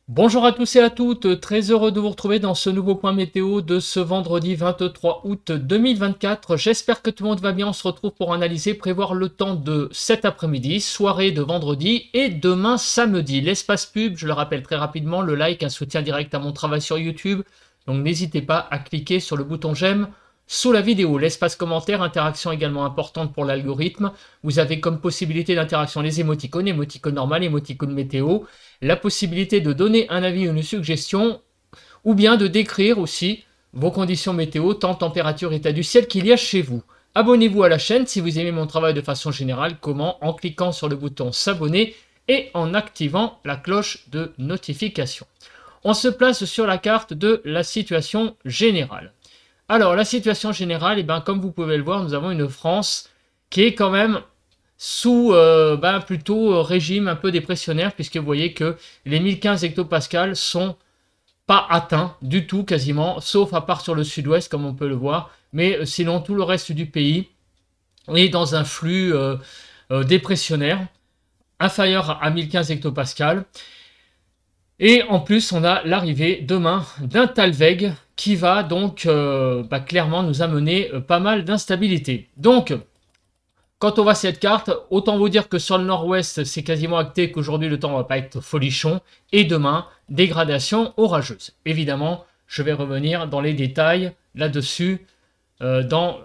Bonjour à tous et à toutes, très heureux de vous retrouver dans ce nouveau point météo de ce vendredi 23 août 2024. J'espère que tout le monde va bien, on se retrouve pour analyser, prévoir le temps de cet après-midi, soirée de vendredi et demain samedi. L'espace pub, je le rappelle très rapidement, le like, un soutien direct à mon travail sur YouTube, donc n'hésitez pas à cliquer sur le bouton j'aime sous la vidéo. L'espace commentaire, interaction également importante pour l'algorithme. Vous avez comme possibilité d'interaction les émoticônes normales, émoticônes météo, la possibilité de donner un avis ou une suggestion, ou bien de décrire aussi vos conditions météo, temps, température, état du ciel qu'il y a chez vous. Abonnez-vous à la chaîne si vous aimez mon travail de façon générale. Comment? En cliquant sur le bouton s'abonner et en activant la cloche de notification. On se place sur la carte de la situation générale. Alors, la situation générale, comme vous pouvez le voir, nous avons une France qui est quand même sous plutôt régime un peu dépressionnaire, puisque vous voyez que les 1015 hectopascales sont pas atteints du tout quasiment, sauf à part sur le sud-ouest comme on peut le voir, mais sinon tout le reste du pays est dans un flux dépressionnaire inférieur à 1015 hectopascales. Et en plus, on a l'arrivée demain d'un Talveg qui va donc clairement nous amener pas mal d'instabilité. Donc, quand on voit cette carte, autant vous dire que sur le nord-ouest, c'est quasiment acté qu'aujourd'hui le temps ne va pas être folichon. Et demain, dégradation orageuse. Évidemment, je vais revenir dans les détails là-dessus dans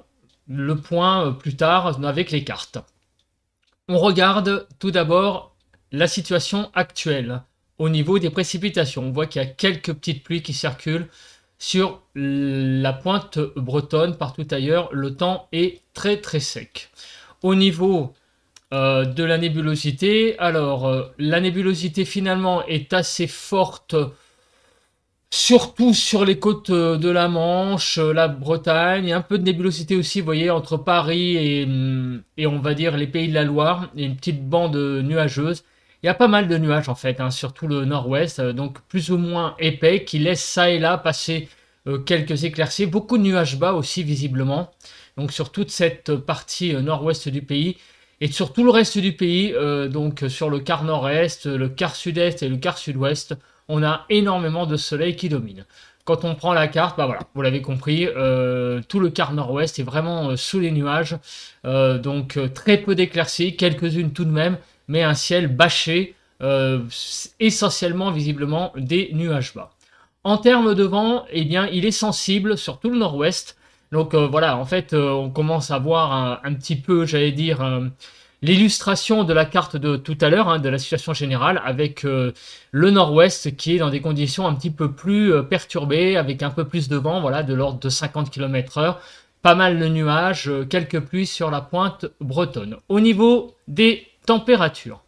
le point plus tard avec les cartes. On regarde tout d'abord la situation actuelle au niveau des précipitations. On voit qu'il y a quelques petites pluies qui circulent sur la pointe bretonne. Partout ailleurs, le temps est très très sec. Au niveau de la nébulosité, alors la nébulosité finalement est assez forte, surtout sur les côtes de la Manche, la Bretagne, un peu de nébulosité aussi, vous voyez, entre Paris et on va dire les Pays de la Loire, et une petite bande nuageuse. Il y a pas mal de nuages en fait, surtout le nord-ouest, donc plus ou moins épais, qui laissent ça et là passer quelques éclaircies. Beaucoup de nuages bas aussi visiblement, donc sur toute cette partie nord-ouest du pays. Et sur tout le reste du pays, donc sur le quart nord-est, le quart sud-est et le quart sud-ouest, on a énormément de soleil qui domine. Quand on prend la carte, voilà, vous l'avez compris, tout le quart nord-ouest est vraiment sous les nuages, donc très peu d'éclaircies, quelques-unes tout de même, mais un ciel bâché, essentiellement visiblement des nuages bas. En termes de vent, eh bien, il est sensible sur tout le nord-ouest. Donc voilà, en fait, on commence à voir un petit peu, j'allais dire, l'illustration de la carte de tout à l'heure, de la situation générale, avec le nord-ouest qui est dans des conditions un petit peu plus perturbées, avec un peu plus de vent, voilà, de l'ordre de 50 km/h. Pas mal de nuages, quelques pluies sur la pointe bretonne. Au niveau des températures.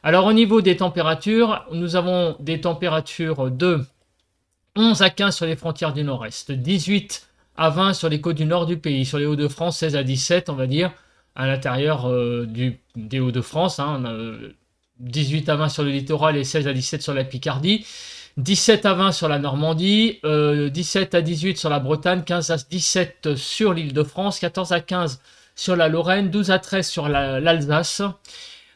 Alors au niveau des températures, nous avons des températures de 11 à 15 sur les frontières du nord-est, 18 à 20 sur les côtes du nord du pays, sur les Hauts-de-France, 16 à 17, on va dire, à l'intérieur des Hauts-de-France, 18 à 20 sur le littoral et 16 à 17 sur la Picardie, 17 à 20 sur la Normandie, 17 à 18 sur la Bretagne, 15 à 17 sur l'Île-de-France, 14 à 15 sur la Lorraine, 12 à 13 sur l'Alsace,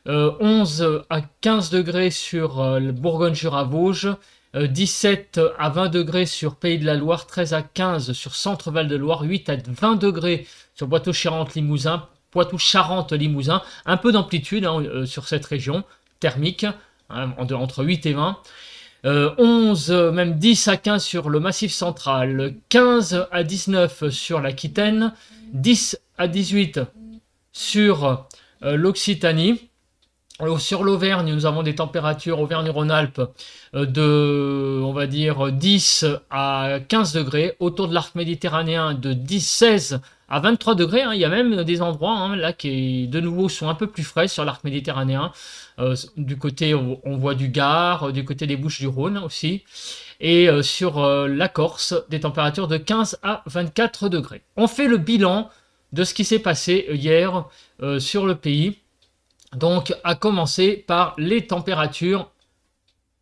11 à 15 degrés sur le Bourgogne-Jura-Vosges, 17 à 20 degrés sur Pays de la Loire, 13 à 15 sur Centre-Val de Loire, 8 à 20 degrés sur Poitou-Charentes-Limousin, Poitou-Charentes-Limousin, un peu d'amplitude sur cette région thermique, entre 8 et 20. 11, même 10 à 15 sur le Massif central, 15 à 19 sur l'Aquitaine, 10 à 18 sur l'Occitanie. Sur l'Auvergne, nous avons des températures Auvergne-Rhône-Alpes de, on va dire, 10 à 15 degrés. Autour de l'arc méditerranéen, de 16 à 23 degrés. Il y a même des endroits là qui, de nouveau, sont un peu plus frais sur l'arc méditerranéen. Du côté, on voit du Gard, du côté des Bouches-du-Rhône aussi. Et sur la Corse, des températures de 15 à 24 degrés. On fait le bilan de ce qui s'est passé hier sur le pays. Donc, à commencer par les températures,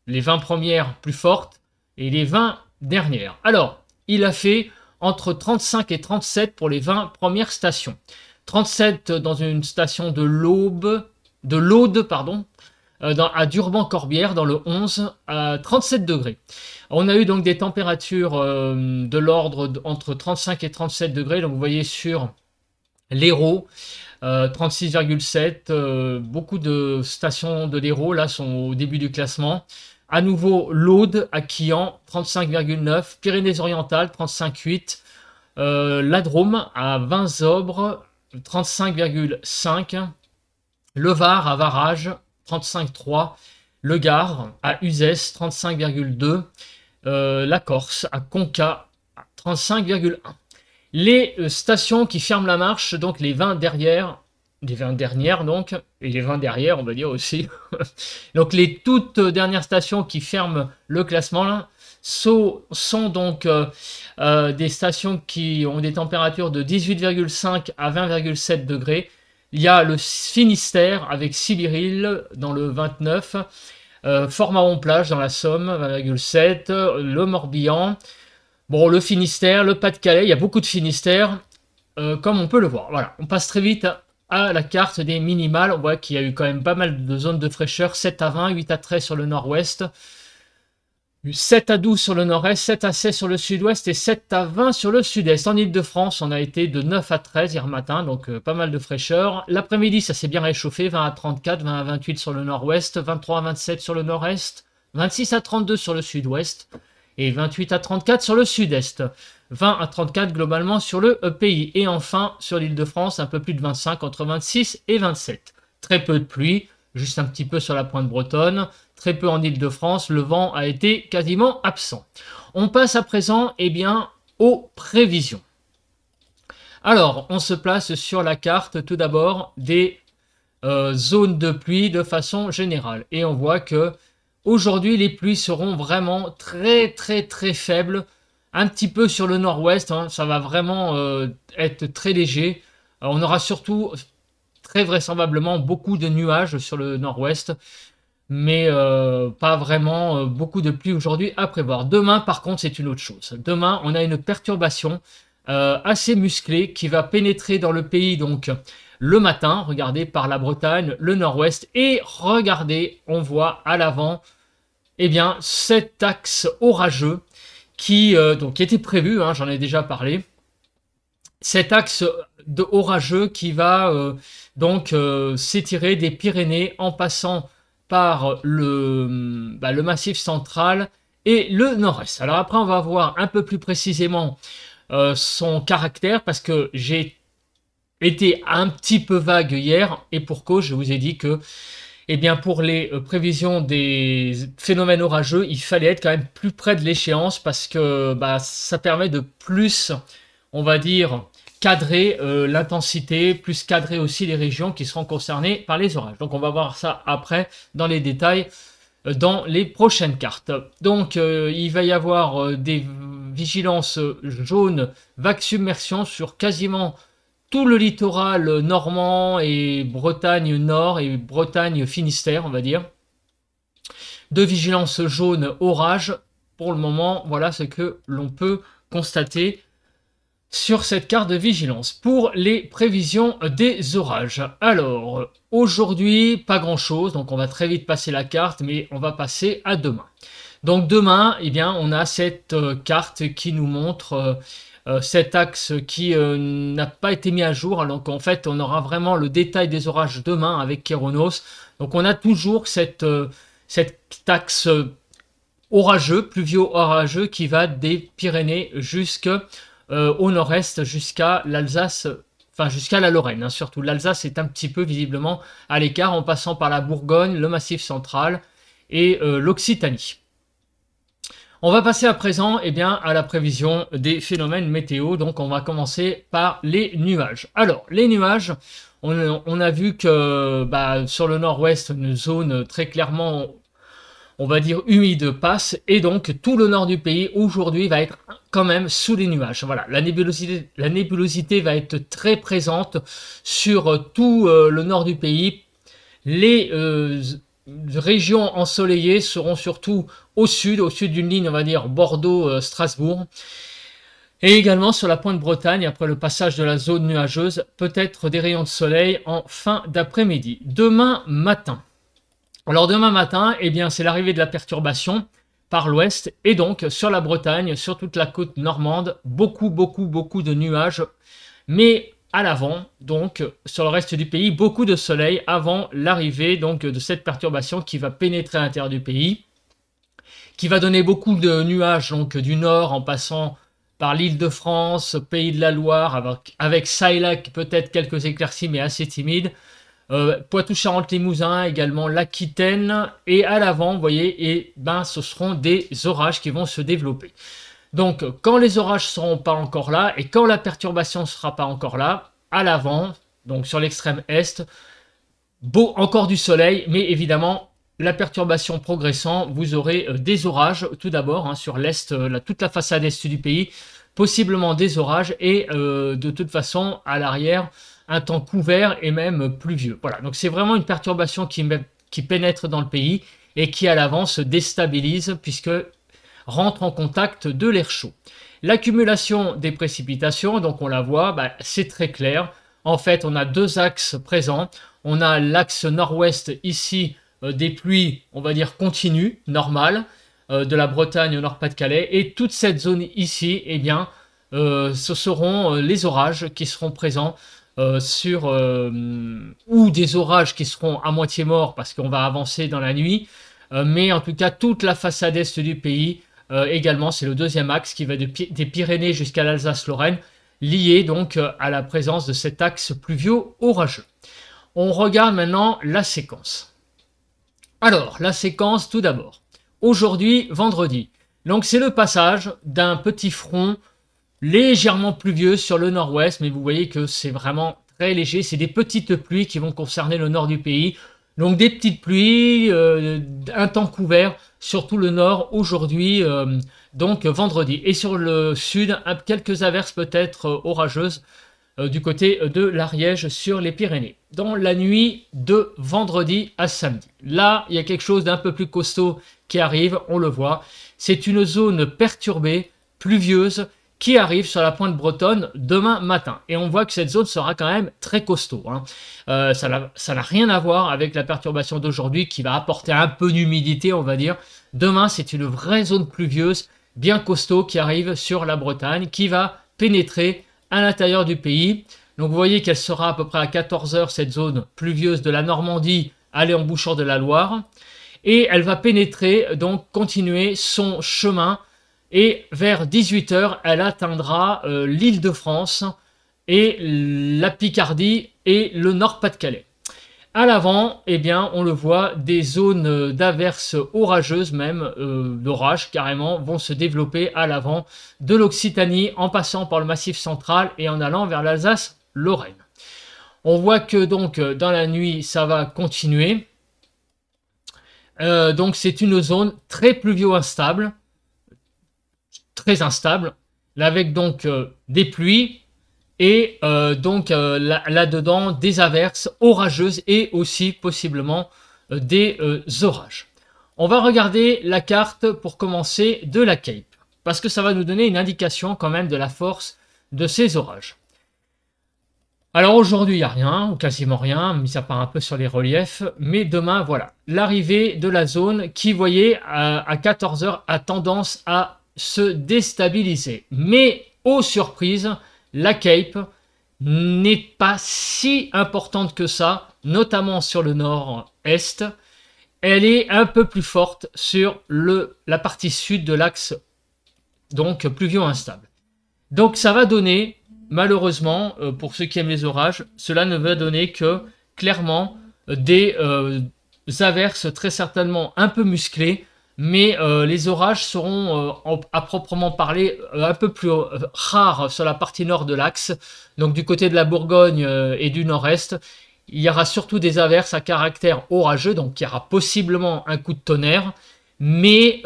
les 20 premières plus fortes et les 20 dernières. Alors, il a fait entre 35 et 37 pour les 20 premières stations. 37 dans une station de l'Aude, à Durban-Corbière, dans le 11, à 37 degrés. On a eu donc des températures de l'ordre entre 35 et 37 degrés. Donc vous voyez sur l'Hérault, 36,7. Beaucoup de stations de l'Hérault là sont au début du classement. À nouveau, l'Aude à Quillan, 35,9. Pyrénées-Orientales, 35,8. La Drôme à Vinzobres, 35,5. Le Var à Varage, 35,3. Le Gard à Uzès, 35,2. La Corse à Conca, 35,1. Les stations qui ferment la marche, donc les 20 derrière, les 20 dernières donc, et les 20 derrière on va dire aussi. Donc les toutes dernières stations qui ferment le classement là, sont donc des stations qui ont des températures de 18,5 à 20,7 degrés. Il y a le Finistère avec Sibiril dans le 29, Fort-Mahon-Plage dans la Somme, 20,7, le Morbihan, bon, le Finistère, le Pas-de-Calais, il y a beaucoup de Finistère, comme on peut le voir. Voilà, on passe très vite à la carte des minimales. On voit qu'il y a eu quand même pas mal de zones de fraîcheur, 7 à 20, 8 à 13 sur le nord-ouest, 7 à 12 sur le nord-est, 7 à 16 sur le sud-ouest et 7 à 20 sur le sud-est. En Ile-de-France, on a été de 9 à 13 hier matin, donc pas mal de fraîcheur. L'après-midi, ça s'est bien réchauffé, 20 à 34, 20 à 28 sur le nord-ouest, 23 à 27 sur le nord-est, 26 à 32 sur le sud-ouest et 28 à 34 sur le sud-est. 20 à 34 globalement sur le pays. Et enfin, sur l'Île-de-France, un peu plus de 25, entre 26 et 27. Très peu de pluie, juste un petit peu sur la pointe bretonne. Très peu en Île-de-France, le vent a été quasiment absent. On passe à présent aux prévisions. Alors, on se place sur la carte tout d'abord des zones de pluie de façon générale. Et on voit que aujourd'hui, les pluies seront vraiment très faibles. Un petit peu sur le nord-ouest, hein, ça va vraiment être très léger. On aura surtout, très vraisemblablement, beaucoup de nuages sur le nord-ouest. Mais pas vraiment beaucoup de pluie aujourd'hui à prévoir. Demain, par contre, c'est une autre chose. Demain, on a une perturbation assez musclée qui va pénétrer dans le pays donc le matin. Regardez par la Bretagne, le nord-ouest. Et regardez, on voit à l'avant cet axe orageux qui était prévu, hein, j'en ai déjà parlé. Cet axe orageux qui va s'étirer des Pyrénées en passant par le massif central et le nord-est. Alors après, on va voir un peu plus précisément son caractère, parce que j'ai été un petit peu vague hier, et pour cause, je vous ai dit que pour les prévisions des phénomènes orageux, il fallait être quand même plus près de l'échéance, parce que ça permet de plus, on va dire, cadrer l'intensité, plus cadrer aussi les régions qui seront concernées par les orages. Donc on va voir ça après dans les détails dans les prochaines cartes. Donc il va y avoir des vigilances jaunes vague submersion sur quasiment tout le littoral normand et Bretagne Nord et Bretagne Finistère, on va dire. De vigilance jaune orage. Pour le moment, voilà ce que l'on peut constater sur cette carte de vigilance. Pour les prévisions des orages. Alors, aujourd'hui, pas grand chose, donc on va très vite passer la carte, mais on va passer à demain. Donc demain, on a cette carte qui nous montre cet axe qui n'a pas été mis à jour. Donc en fait, on aura vraiment le détail des orages demain avec Kéronos. Donc on a toujours cet axe orageux, pluvio-orageux, qui va des Pyrénées au nord-est jusqu'à l'Alsace, enfin jusqu'à la Lorraine, hein, surtout. L'Alsace est un petit peu visiblement à l'écart en passant par la Bourgogne, le Massif central et l'Occitanie. On va passer à présent à la prévision des phénomènes météo. Donc on va commencer par les nuages. Alors les nuages, on a vu que sur le nord-ouest, une zone très clairement, on va dire, humide passe, et donc tout le nord du pays aujourd'hui va être quand même sous les nuages. Voilà, la nébulosité va être très présente sur tout le nord du pays. Les régions ensoleillées seront surtout au sud d'une ligne, on va dire Bordeaux-Strasbourg, et également sur la pointe Bretagne, après le passage de la zone nuageuse, peut-être des rayons de soleil en fin d'après-midi. Demain matin, Alors demain matin, eh bien, c'est l'arrivée de la perturbation par l'ouest et donc sur la Bretagne, sur toute la côte normande, beaucoup de nuages, mais à l'avant, donc sur le reste du pays, beaucoup de soleil avant l'arrivée donc de cette perturbation qui va pénétrer à l'intérieur du pays, qui va donner beaucoup de nuages donc du nord en passant par l'Île-de-France, Pays de la Loire, avec ça et là peut-être quelques éclaircies mais assez timides. Poitou-Charentes-Limousin, également l'Aquitaine, et à l'avant, vous voyez, et ben, ce seront des orages qui vont se développer. Donc, quand les orages ne seront pas encore là, et quand la perturbation ne sera pas encore là, à l'avant, donc sur l'extrême est, encore du soleil, mais évidemment, la perturbation progressant, vous aurez des orages, tout d'abord, hein, sur l'est, toute la façade est du pays, possiblement des orages, et de toute façon, à l'arrière, un temps couvert et même pluvieux. Voilà, donc c'est vraiment une perturbation qui pénètre dans le pays et qui à l'avant se déstabilise puisque rentre en contact de l'air chaud. L'accumulation des précipitations, donc on la voit, c'est très clair. En fait, on a deux axes présents. On a l'axe nord-ouest ici, des pluies, on va dire continues, normales, de la Bretagne au Nord-Pas-de-Calais. Et toute cette zone ici, eh bien, ce seront les orages qui seront présents ou des orages qui seront à moitié morts parce qu'on va avancer dans la nuit, mais en tout cas toute la façade est du pays également, c'est le deuxième axe qui va des Pyrénées jusqu'à l'Alsace-Lorraine, lié donc à la présence de cet axe pluvio-orageux. On regarde maintenant la séquence. Alors, la séquence tout d'abord. Aujourd'hui, vendredi. Donc c'est le passage d'un petit front légèrement pluvieux sur le nord-ouest, mais vous voyez que c'est vraiment très léger. C'est des petites pluies qui vont concerner le nord du pays. Donc des petites pluies, un temps couvert, surtout le nord aujourd'hui, donc vendredi. Et sur le sud, quelques averses peut-être orageuses du côté de l'Ariège sur les Pyrénées. Dans la nuit de vendredi à samedi. Là, il y a quelque chose d'un peu plus costaud qui arrive, on le voit. C'est une zone perturbée, pluvieuse, qui arrive sur la pointe bretonne demain matin. Et on voit que cette zone sera quand même très costaud. Hein. Ça n'a rien à voir avec la perturbation d'aujourd'hui qui va apporter un peu d'humidité, on va dire. Demain, c'est une vraie zone pluvieuse, bien costaud, qui arrive sur la Bretagne, qui va pénétrer à l'intérieur du pays. Donc vous voyez qu'elle sera à peu près à 14 h, cette zone pluvieuse de la Normandie, aller en bouchant de la Loire. Et elle va pénétrer, donc continuer son chemin. Et vers 18 h, elle atteindra l'Île-de-France et la Picardie et le Nord-Pas-de-Calais. À l'avant, eh bien, on le voit, des zones d'averses orageuses, même d'orages carrément, vont se développer à l'avant de l'Occitanie en passant par le Massif central et en allant vers l'Alsace-Lorraine. On voit que donc dans la nuit, ça va continuer. Donc c'est une zone très pluvio-instable. Très instable, avec donc des pluies et donc là-dedans des averses orageuses et aussi possiblement des orages. On va regarder la carte pour commencer de la Cape, parce que ça va nous donner une indication quand même de la force de ces orages. Alors aujourd'hui il n'y a rien, ou quasiment rien, mis à part un peu sur les reliefs, mais demain voilà, l'arrivée de la zone qui, vous voyez, à 14 h a tendance à se déstabiliser. Mais, aux surprises, la Cape n'est pas si importante que ça, notamment sur le nord-est. Elle est un peu plus forte sur la partie sud de l'axe, donc pluvio instable. Donc ça va donner, malheureusement, pour ceux qui aiment les orages, cela ne va donner que, clairement, des averses très certainement un peu musclées, mais les orages seront à proprement parler un peu plus rares sur la partie nord de l'axe. Donc du côté de la Bourgogne et du nord-est, il y aura surtout des averses à caractère orageux, donc il y aura possiblement un coup de tonnerre, mais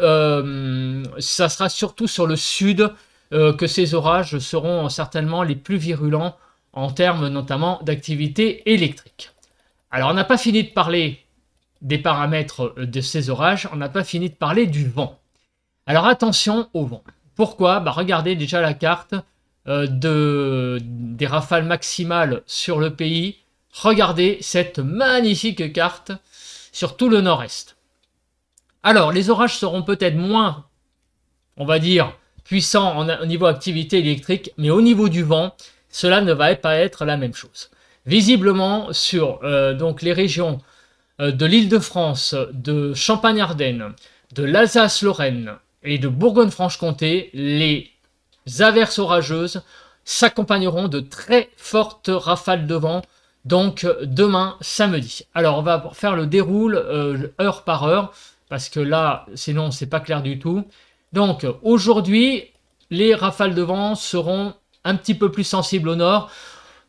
ça sera surtout sur le sud que ces orages seront certainement les plus virulents en termes notamment d'activité électrique. Alors on n'a pas fini de parler des paramètres de ces orages, on n'a pas fini de parler du vent. Alors attention au vent. Pourquoi? Regardez déjà la carte des rafales maximales sur le pays. Regardez cette magnifique carte sur tout le nord-est. Alors, les orages seront peut-être moins, on va dire, puissants au niveau activité électrique, mais au niveau du vent, cela ne va pas être la même chose. Visiblement, sur donc les régions de l'Île-de-France, de Champagne-Ardenne, de l'Alsace-Lorraine et de Bourgogne-Franche-Comté, les averses orageuses s'accompagneront de très fortes rafales de vent, donc demain samedi. Alors on va faire le déroule heure par heure, parce que là, sinon c'est pas clair du tout. Donc aujourd'hui, les rafales de vent seront un petit peu plus sensibles au nord.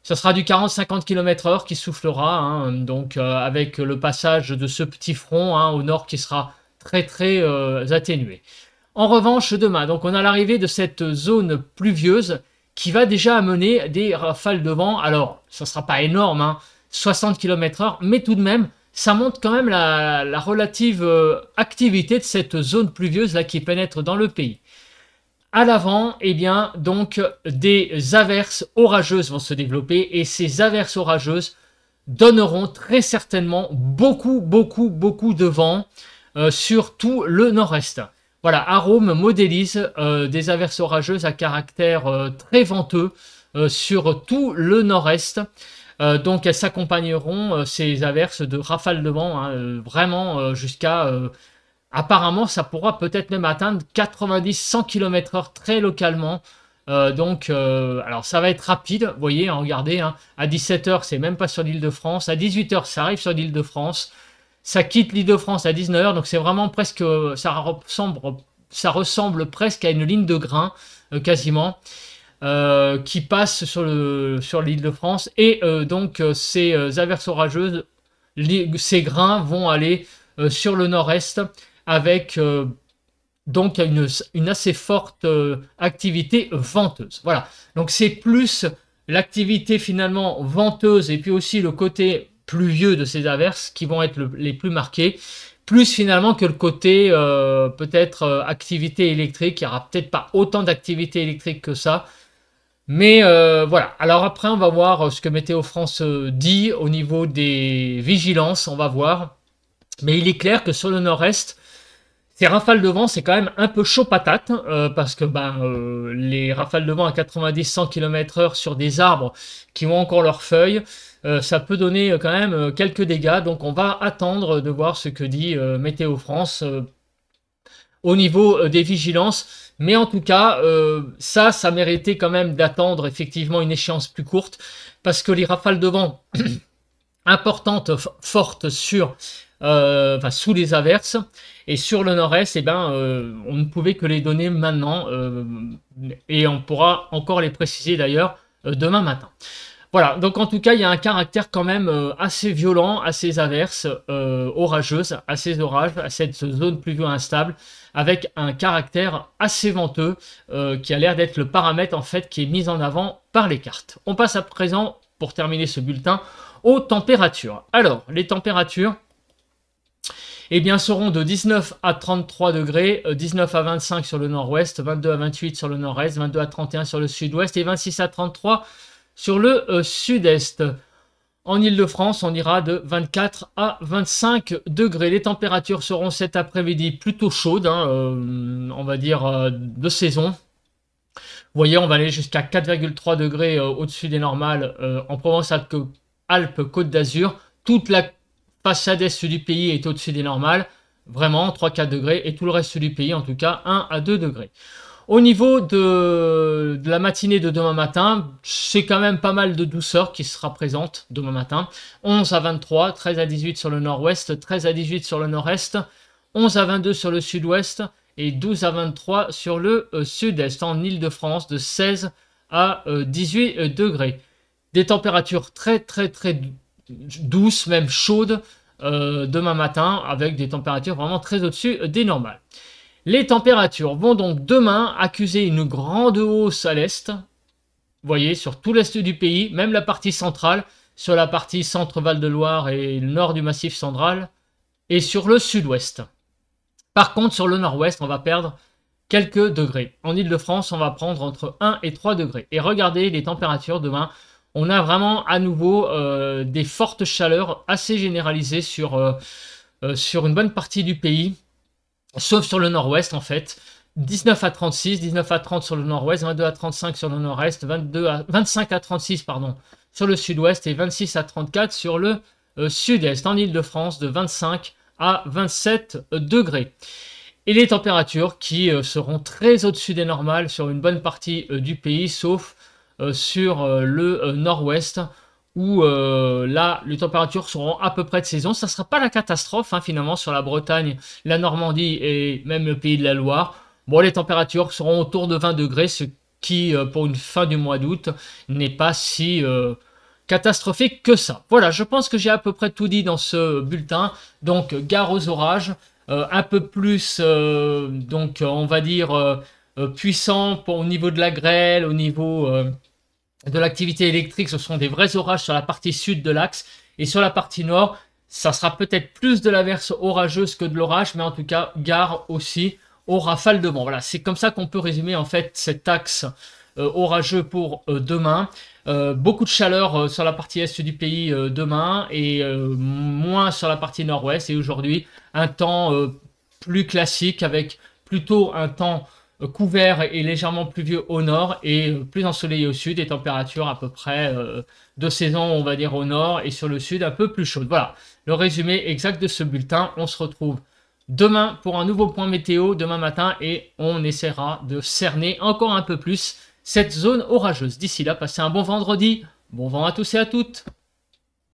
Ce sera du 40-50 km/h qui soufflera, hein, donc avec le passage de ce petit front hein, au nord qui sera très atténué. En revanche, demain, donc on a l'arrivée de cette zone pluvieuse qui va déjà amener des rafales de vent. Alors, ça ne sera pas énorme, hein, 60 km/h, mais tout de même, ça montre quand même la relative activité de cette zone pluvieuse là qui pénètre dans le pays. À l'avant, eh bien, donc, des averses orageuses vont se développer et ces averses orageuses donneront très certainement beaucoup de vent sur tout le nord-est. Voilà, Arome modélise des averses orageuses à caractère très venteux sur tout le nord-est. Donc, elles s'accompagneront, ces averses, de rafales de vent, hein, vraiment jusqu'à... apparemment, ça pourra peut-être même atteindre 90-100 km/h très localement. Alors ça va être rapide, vous voyez, hein, regardez, hein, à 17 h, c'est même pas sur l'Île-de-France. À 18 h, ça arrive sur l'Île-de-France. Ça quitte l'Île-de-France à 19 h, donc c'est vraiment presque, ça ressemble presque à une ligne de grain, quasiment, qui passe sur l'Île-de-France. Et donc, ces averses orageuses, ces grains vont aller sur le nord-est, avec donc une assez forte activité venteuse. Voilà, donc c'est plus l'activité finalement venteuse et puis aussi le côté pluvieux de ces averses qui vont être les plus marqués, plus finalement que le côté peut-être activité électrique. Il n'y aura peut-être pas autant d'activité électrique que ça. Mais voilà, alors après on va voir ce que Météo France dit au niveau des vigilances, on va voir. Mais il est clair que sur le nord-est, ces rafales de vent, c'est quand même un peu chaud patate, parce que les rafales de vent à 90-100 km/h sur des arbres qui ont encore leurs feuilles, ça peut donner quand même quelques dégâts. Donc on va attendre de voir ce que dit Météo France au niveau des vigilances. Mais en tout cas, ça méritait quand même d'attendre effectivement une échéance plus courte, parce que les rafales de vent importantes, fortes sur... sous les averses, et sur le nord-est, eh ben, on ne pouvait que les donner maintenant, et on pourra encore les préciser d'ailleurs demain matin. Voilà, donc en tout cas, il y a un caractère quand même assez violent à ces averses orageuses, à ces orages, à cette zone pluvieuse instable, avec un caractère assez venteux, qui a l'air d'être le paramètre en fait qui est mis en avant par les cartes. On passe à présent, pour terminer ce bulletin, aux températures. Alors, les températures, eh bien, seront de 19 à 33 degrés, 19 à 25 sur le nord-ouest, 22 à 28 sur le nord-est, 22 à 31 sur le sud-ouest et 26 à 33 sur le sud-est. En Île-de-France, on ira de 24 à 25 degrés. Les températures seront cet après-midi plutôt chaudes, hein, on va dire de saison. Vous voyez, on va aller jusqu'à 4,3 degrés au-dessus des normales en Provence-Alpes-Côte d'Azur. Toute la façade est du pays est au-dessus des normales, vraiment 3-4 degrés, et tout le reste du pays en tout cas 1 à 2 degrés. Au niveau de la matinée de demain matin, c'est quand même pas mal de douceur qui sera présente demain matin. 11 à 23, 13 à 18 sur le nord-ouest, 13 à 18 sur le nord-est, 11 à 22 sur le sud-ouest et 12 à 23 sur le sud-est. En Île-de-France, de 16 à 18 degrés. Des températures très douces, même chaudes demain matin, avec des températures vraiment très au-dessus des normales. Les températures vont donc demain accuser une grande hausse à l'est. Vous voyez, sur tout l'est du pays, même la partie centrale, sur la partie centre-Val de Loire et le nord du Massif central, et sur le sud-ouest. Par contre, sur le nord-ouest, on va perdre quelques degrés. En Île-de-France, on va prendre entre 1 et 3 degrés. Et regardez les températures demain. On a vraiment à nouveau des fortes chaleurs assez généralisées sur sur une bonne partie du pays, sauf sur le nord-ouest en fait. 19 à 36, 19 à 30 sur le nord-ouest, 22 à 35 sur le nord-est, 25 à 36 pardon, sur le sud-ouest et 26 à 34 sur le sud-est. En Île-de-France, de 25 à 27 degrés. Et les températures qui seront très au-dessus des normales sur une bonne partie du pays, sauf sur le nord-ouest, où là, les températures seront à peu près de saison. Ça ne sera pas la catastrophe, hein, finalement, sur la Bretagne, la Normandie et même le Pays de la Loire. Bon, les températures seront autour de 20 degrés, ce qui, pour une fin du mois d'août, n'est pas si catastrophique que ça. Voilà, je pense que j'ai à peu près tout dit dans ce bulletin. Donc, gare aux orages, un peu plus, donc, on va dire, puissant au niveau de la grêle, au niveau de l'activité électrique. Ce sont des vrais orages sur la partie sud de l'axe. Et sur la partie nord, ça sera peut-être plus de l'averse orageuse que de l'orage, mais en tout cas, gare aussi aux rafales de vent. Voilà, c'est comme ça qu'on peut résumer en fait cet axe orageux pour demain. Beaucoup de chaleur sur la partie est du pays demain et moins sur la partie nord-ouest. Et aujourd'hui, un temps plus classique avec plutôt un temps couvert et légèrement pluvieux au nord et plus ensoleillé au sud, et températures à peu près de saison, on va dire, au nord, et sur le sud un peu plus chaude. Voilà, le résumé exact de ce bulletin. On se retrouve demain pour un nouveau point météo, demain matin, et on essaiera de cerner encore un peu plus cette zone orageuse. D'ici là, passez un bon vendredi, bon vent à tous et à toutes.